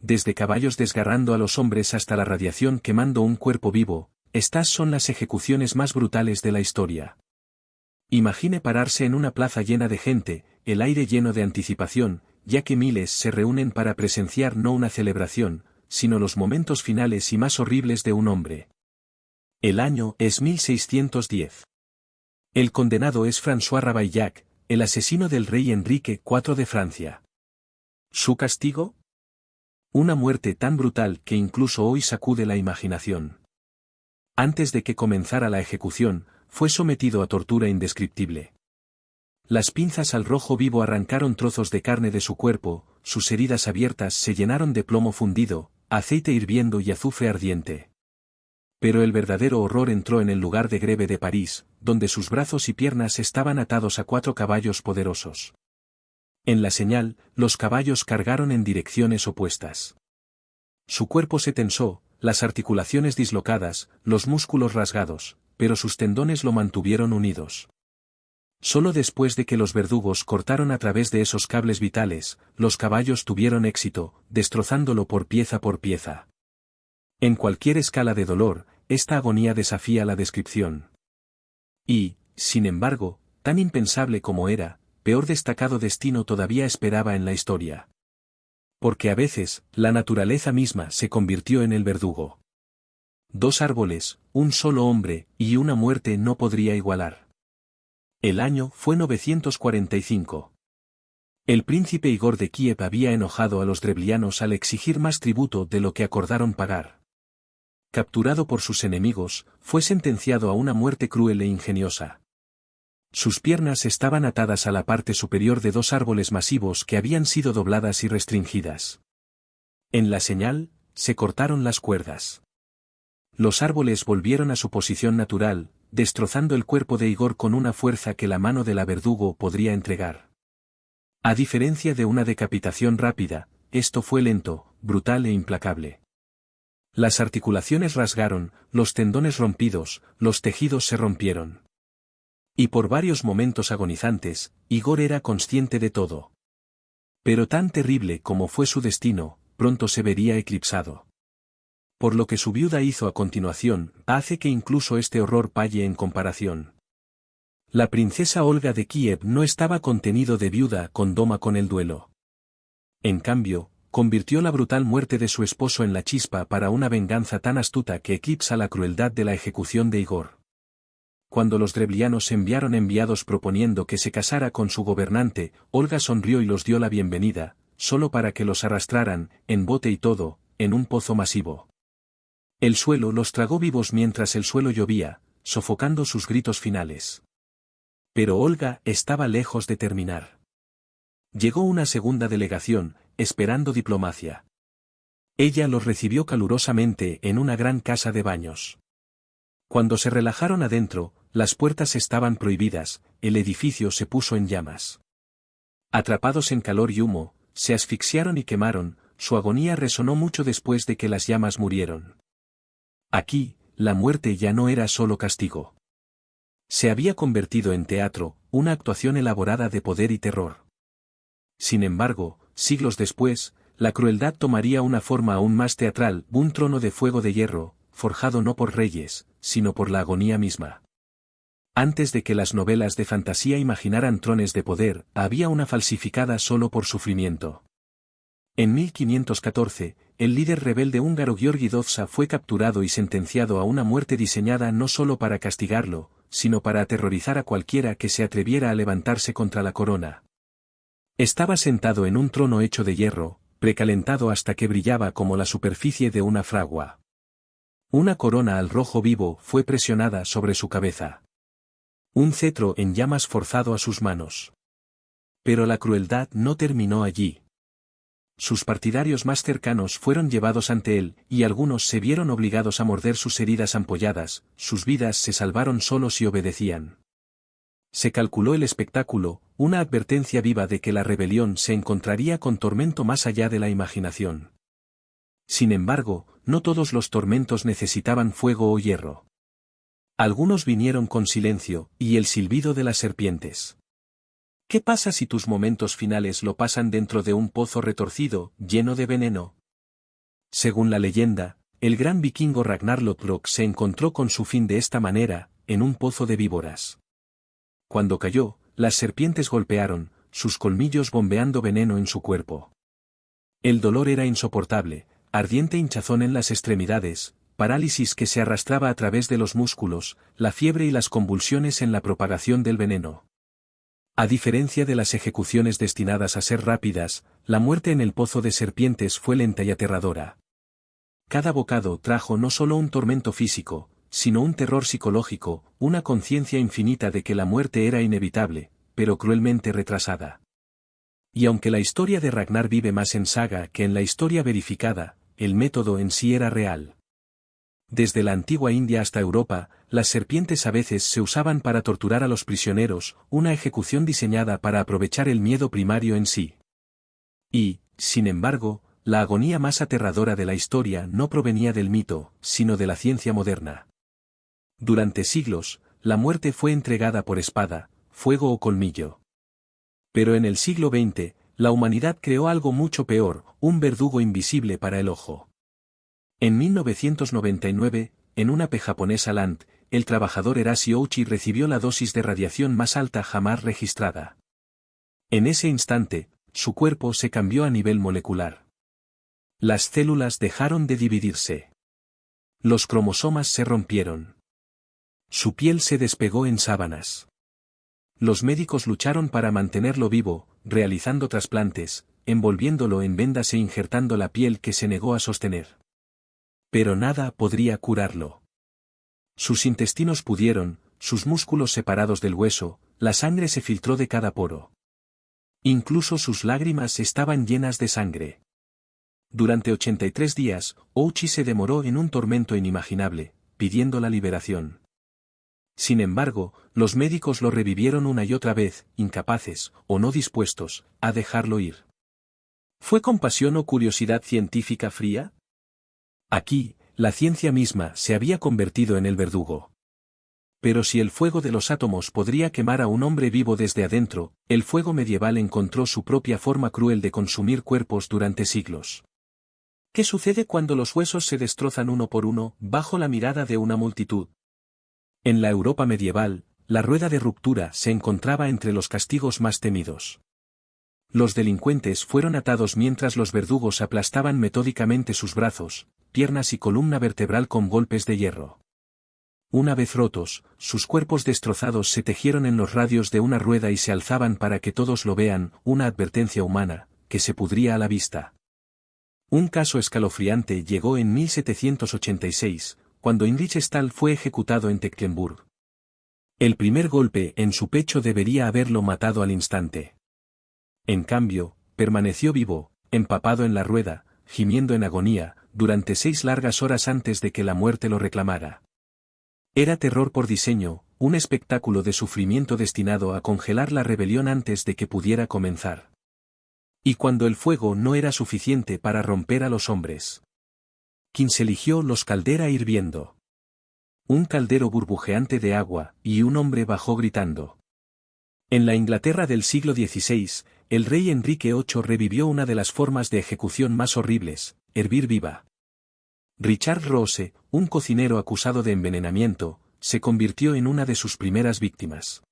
desde caballos desgarrando a los hombres hasta la radiación quemando un cuerpo vivo, estas son las ejecuciones más brutales de la historia. Imagine pararse en una plaza llena de gente, el aire lleno de anticipación, ya que miles se reúnen para presenciar no una celebración, sino los momentos finales y más horribles de un hombre. El año es 1610. El condenado es François Ravaillac, el asesino del rey Enrique IV de Francia. ¿Su castigo? Una muerte tan brutal que incluso hoy sacude la imaginación. Antes de que comenzara la ejecución, fue sometido a tortura indescriptible. Las pinzas al rojo vivo arrancaron trozos de carne de su cuerpo, sus heridas abiertas se llenaron de plomo fundido, aceite hirviendo y azufre ardiente. Pero el verdadero horror entró en el lugar de Greve de París, donde sus brazos y piernas estaban atados a 4 caballos poderosos. En la señal, los caballos cargaron en direcciones opuestas. Su cuerpo se tensó, las articulaciones dislocadas, los músculos rasgados, pero sus tendones lo mantuvieron unidos. Solo después de que los verdugos cortaron a través de esos cables vitales, los caballos tuvieron éxito, destrozándolo por pieza por pieza. En cualquier escala de dolor, esta agonía desafía la descripción. Y, sin embargo, tan impensable como era, peor destacado destino todavía esperaba en la historia. Porque a veces, la naturaleza misma se convirtió en el verdugo. 2 árboles, un solo hombre, y una muerte no podría igualar. El año fue 945. El príncipe Igor de Kiev había enojado a los drevlianos al exigir más tributo de lo que acordaron pagar. Capturado por sus enemigos, fue sentenciado a una muerte cruel e ingeniosa. Sus piernas estaban atadas a la parte superior de 2 árboles masivos que habían sido dobladas y restringidas. En la señal, se cortaron las cuerdas. Los árboles volvieron a su posición natural, destrozando el cuerpo de Igor con una fuerza que la mano de la verdugo podría entregar. A diferencia de una decapitación rápida, esto fue lento, brutal e implacable. Las articulaciones rasgaron, los tendones rompidos, los tejidos se rompieron. Y por varios momentos agonizantes, Igor era consciente de todo. Pero tan terrible como fue su destino, pronto se vería eclipsado. Por lo que su viuda hizo a continuación, hace que incluso este horror palle en comparación. La princesa Olga de Kiev no estaba contenido de viuda con doma con el duelo. En cambio, convirtió la brutal muerte de su esposo en la chispa para una venganza tan astuta que eclipsa la crueldad de la ejecución de Igor. Cuando los drevlianos enviaron enviados proponiendo que se casara con su gobernante, Olga sonrió y los dio la bienvenida, solo para que los arrastraran, en bote y todo, en un pozo masivo. El suelo los tragó vivos mientras el suelo llovía, sofocando sus gritos finales. Pero Olga estaba lejos de terminar. Llegó una segunda delegación, esperando diplomacia. Ella los recibió calurosamente en una gran casa de baños. Cuando se relajaron adentro, las puertas estaban prohibidas, el edificio se puso en llamas. Atrapados en calor y humo, se asfixiaron y quemaron, su agonía resonó mucho después de que las llamas murieron. Aquí, la muerte ya no era solo castigo. Se había convertido en teatro, una actuación elaborada de poder y terror. Sin embargo, siglos después, la crueldad tomaría una forma aún más teatral, un trono de fuego de hierro, forjado no por reyes, sino por la agonía misma. Antes de que las novelas de fantasía imaginaran trones de poder, había una falsificada solo por sufrimiento. En 1514, el líder rebelde húngaro György Dovza fue capturado y sentenciado a una muerte diseñada no solo para castigarlo, sino para aterrorizar a cualquiera que se atreviera a levantarse contra la corona. Estaba sentado en un trono hecho de hierro, precalentado hasta que brillaba como la superficie de una fragua. Una corona al rojo vivo fue presionada sobre su cabeza. Un cetro en llamas forzado a sus manos. Pero la crueldad no terminó allí. Sus partidarios más cercanos fueron llevados ante él, y algunos se vieron obligados a morder sus heridas ampolladas, sus vidas se salvaron solos si obedecían. Se calculó el espectáculo, una advertencia viva de que la rebelión se encontraría con tormento más allá de la imaginación. Sin embargo, no todos los tormentos necesitaban fuego o hierro. Algunos vinieron con silencio, y el silbido de las serpientes. ¿Qué pasa si tus momentos finales lo pasan dentro de un pozo retorcido, lleno de veneno? Según la leyenda, el gran vikingo Ragnar Lodbrok se encontró con su fin de esta manera, en un pozo de víboras. Cuando cayó, las serpientes golpearon, sus colmillos bombeando veneno en su cuerpo. El dolor era insoportable, ardiente hinchazón en las extremidades, parálisis que se arrastraba a través de los músculos, la fiebre y las convulsiones en la propagación del veneno. A diferencia de las ejecuciones destinadas a ser rápidas, la muerte en el pozo de serpientes fue lenta y aterradora. Cada bocado trajo no solo un tormento físico, sino un terror psicológico, una conciencia infinita de que la muerte era inevitable, pero cruelmente retrasada. Y aunque la historia de Ragnar vive más en saga que en la historia verificada, el método en sí era real. Desde la antigua India hasta Europa, las serpientes a veces se usaban para torturar a los prisioneros, una ejecución diseñada para aprovechar el miedo primario en sí. Y, sin embargo, la agonía más aterradora de la historia no provenía del mito, sino de la ciencia moderna. Durante siglos, la muerte fue entregada por espada, fuego o colmillo. Pero en el siglo XX, la humanidad creó algo mucho peor, un verdugo invisible para el ojo. En 1999, en una P japonesa Land, el trabajador Erashi Ouchi recibió la dosis de radiación más alta jamás registrada. En ese instante, su cuerpo se cambió a nivel molecular. Las células dejaron de dividirse. Los cromosomas se rompieron. Su piel se despegó en sábanas. Los médicos lucharon para mantenerlo vivo, realizando trasplantes, envolviéndolo en vendas e injertando la piel que se negó a sostener. Pero nada podría curarlo. Sus intestinos pudieron, sus músculos separados del hueso, la sangre se filtró de cada poro. Incluso sus lágrimas estaban llenas de sangre. Durante 83 días, Ouchi se demoró en un tormento inimaginable, pidiendo la liberación. Sin embargo, los médicos lo revivieron una y otra vez, incapaces, o no dispuestos, a dejarlo ir. ¿Fue compasión o curiosidad científica fría? Aquí, la ciencia misma se había convertido en el verdugo. Pero si el fuego de los átomos podría quemar a un hombre vivo desde adentro, el fuego medieval encontró su propia forma cruel de consumir cuerpos durante siglos. ¿Qué sucede cuando los huesos se destrozan uno por uno, bajo la mirada de una multitud? En la Europa medieval, la rueda de ruptura se encontraba entre los castigos más temidos. Los delincuentes fueron atados mientras los verdugos aplastaban metódicamente sus brazos, piernas y columna vertebral con golpes de hierro. Una vez rotos, sus cuerpos destrozados se tejieron en los radios de una rueda y se alzaban para que todos lo vean, una advertencia humana, que se pudría a la vista. Un caso escalofriante llegó en 1786, cuando Heinrich Stahl fue ejecutado en Tecklenburg. El primer golpe en su pecho debería haberlo matado al instante. En cambio, permaneció vivo, empapado en la rueda, gimiendo en agonía, durante 6 largas horas antes de que la muerte lo reclamara. Era terror por diseño, un espectáculo de sufrimiento destinado a congelar la rebelión antes de que pudiera comenzar. Y cuando el fuego no era suficiente para romper a los hombres, Kins eligió los caldera hirviendo. Un caldero burbujeante de agua, y un hombre bajó gritando. En la Inglaterra del siglo XVI, el rey Enrique VIII revivió una de las formas de ejecución más horribles, hervir viva. Richard Rose, un cocinero acusado de envenenamiento, se convirtió en una de sus primeras víctimas.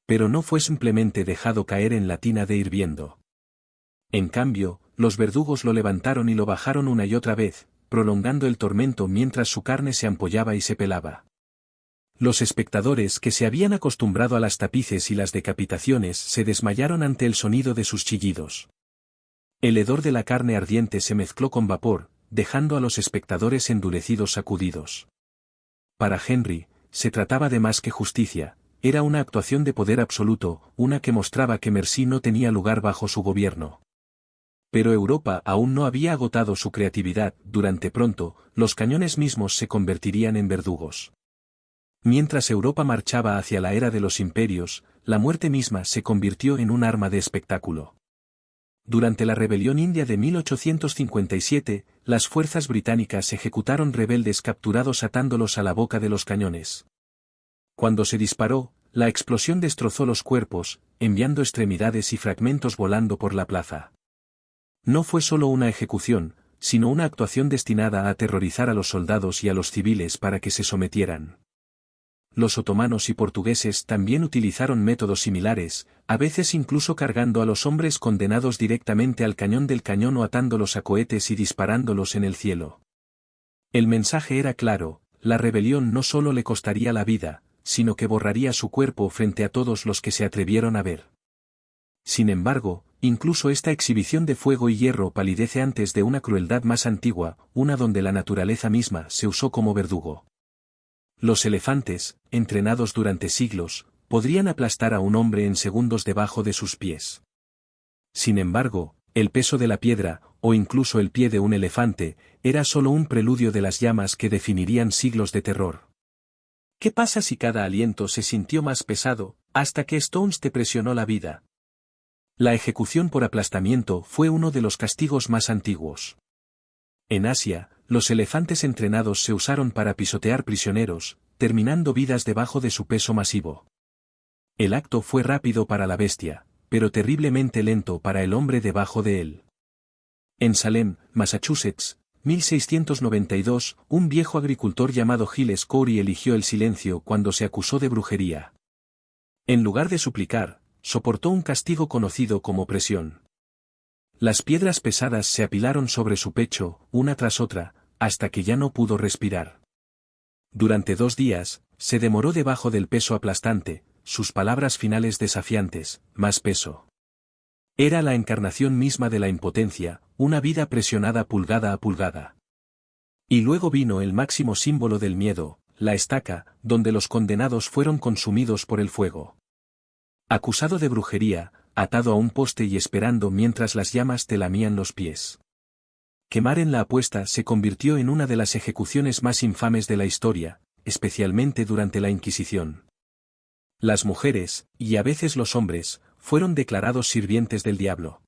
Pero no fue simplemente dejado caer en la tina de hirviendo. En cambio, los verdugos lo levantaron y lo bajaron una y otra vez, prolongando el tormento mientras su carne se ampollaba y se pelaba. Los espectadores que se habían acostumbrado a las tapices y las decapitaciones se desmayaron ante el sonido de sus chillidos. El hedor de la carne ardiente se mezcló con vapor, dejando a los espectadores endurecidos sacudidos. Para Henry, se trataba de más que justicia, era una actuación de poder absoluto, una que mostraba que Mercy no tenía lugar bajo su gobierno. Pero Europa aún no había agotado su creatividad, durante pronto, los cañones mismos se convertirían en verdugos. Mientras Europa marchaba hacia la era de los imperios, la muerte misma se convirtió en un arma de espectáculo. Durante la rebelión india de 1857, las fuerzas británicas ejecutaron rebeldes capturados atándolos a la boca de los cañones. Cuando se disparó, la explosión destrozó los cuerpos, enviando extremidades y fragmentos volando por la plaza. No fue solo una ejecución, sino una actuación destinada a aterrorizar a los soldados y a los civiles para que se sometieran. Los otomanos y portugueses también utilizaron métodos similares, a veces incluso cargando a los hombres condenados directamente al cañón del cañón o atándolos a cohetes y disparándolos en el cielo. El mensaje era claro: la rebelión no solo le costaría la vida, sino que borraría su cuerpo frente a todos los que se atrevieron a ver. Sin embargo, incluso esta exhibición de fuego y hierro palidece antes de una crueldad más antigua, una donde la naturaleza misma se usó como verdugo. Los elefantes, entrenados durante siglos, podrían aplastar a un hombre en segundos debajo de sus pies. Sin embargo, el peso de la piedra, o incluso el pie de un elefante, era solo un preludio de las llamas que definirían siglos de terror. ¿Qué pasa si cada aliento se sintió más pesado, hasta que Stones te presionó la vida? La ejecución por aplastamiento fue uno de los castigos más antiguos. En Asia, los elefantes entrenados se usaron para pisotear prisioneros, terminando vidas debajo de su peso masivo. El acto fue rápido para la bestia, pero terriblemente lento para el hombre debajo de él. En Salem, Massachusetts, 1692, un viejo agricultor llamado Giles Corey eligió el silencio cuando se acusó de brujería. En lugar de suplicar, soportó un castigo conocido como presión. Las piedras pesadas se apilaron sobre su pecho, una tras otra, hasta que ya no pudo respirar. Durante 2 días, se demoró debajo del peso aplastante, sus palabras finales desafiantes: más peso. Era la encarnación misma de la impotencia, una vida presionada pulgada a pulgada. Y luego vino el máximo símbolo del miedo, la estaca, donde los condenados fueron consumidos por el fuego. Acusado de brujería, atado a un poste y esperando mientras las llamas te lamían los pies. Quemar en la apuesta se convirtió en una de las ejecuciones más infames de la historia, especialmente durante la Inquisición. Las mujeres, y a veces los hombres, fueron declarados sirvientes del diablo.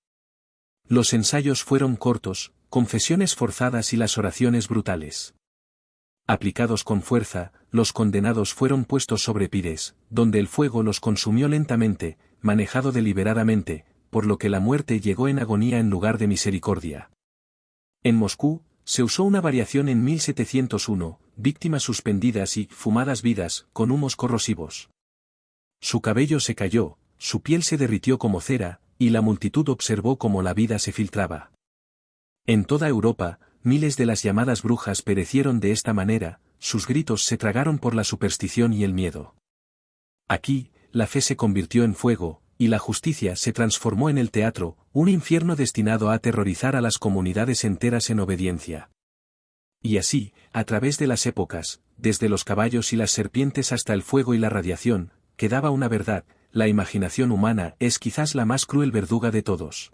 Los ensayos fueron cortos, confesiones forzadas y las oraciones brutales. Aplicados con fuerza, los condenados fueron puestos sobre pides, donde el fuego los consumió lentamente, manejado deliberadamente, por lo que la muerte llegó en agonía en lugar de misericordia. En Moscú, se usó una variación en 1701, víctimas suspendidas y fumadas vidas, con humos corrosivos. Su cabello se cayó, su piel se derritió como cera, y la multitud observó cómo la vida se filtraba. En toda Europa, miles de las llamadas brujas perecieron de esta manera, sus gritos se tragaron por la superstición y el miedo. Aquí, la fe se convirtió en fuego, y la justicia se transformó en el teatro, un infierno destinado a aterrorizar a las comunidades enteras en obediencia. Y así, a través de las épocas, desde los caballos y las serpientes hasta el fuego y la radiación, quedaba una verdad: la imaginación humana es quizás la más cruel verduga de todos.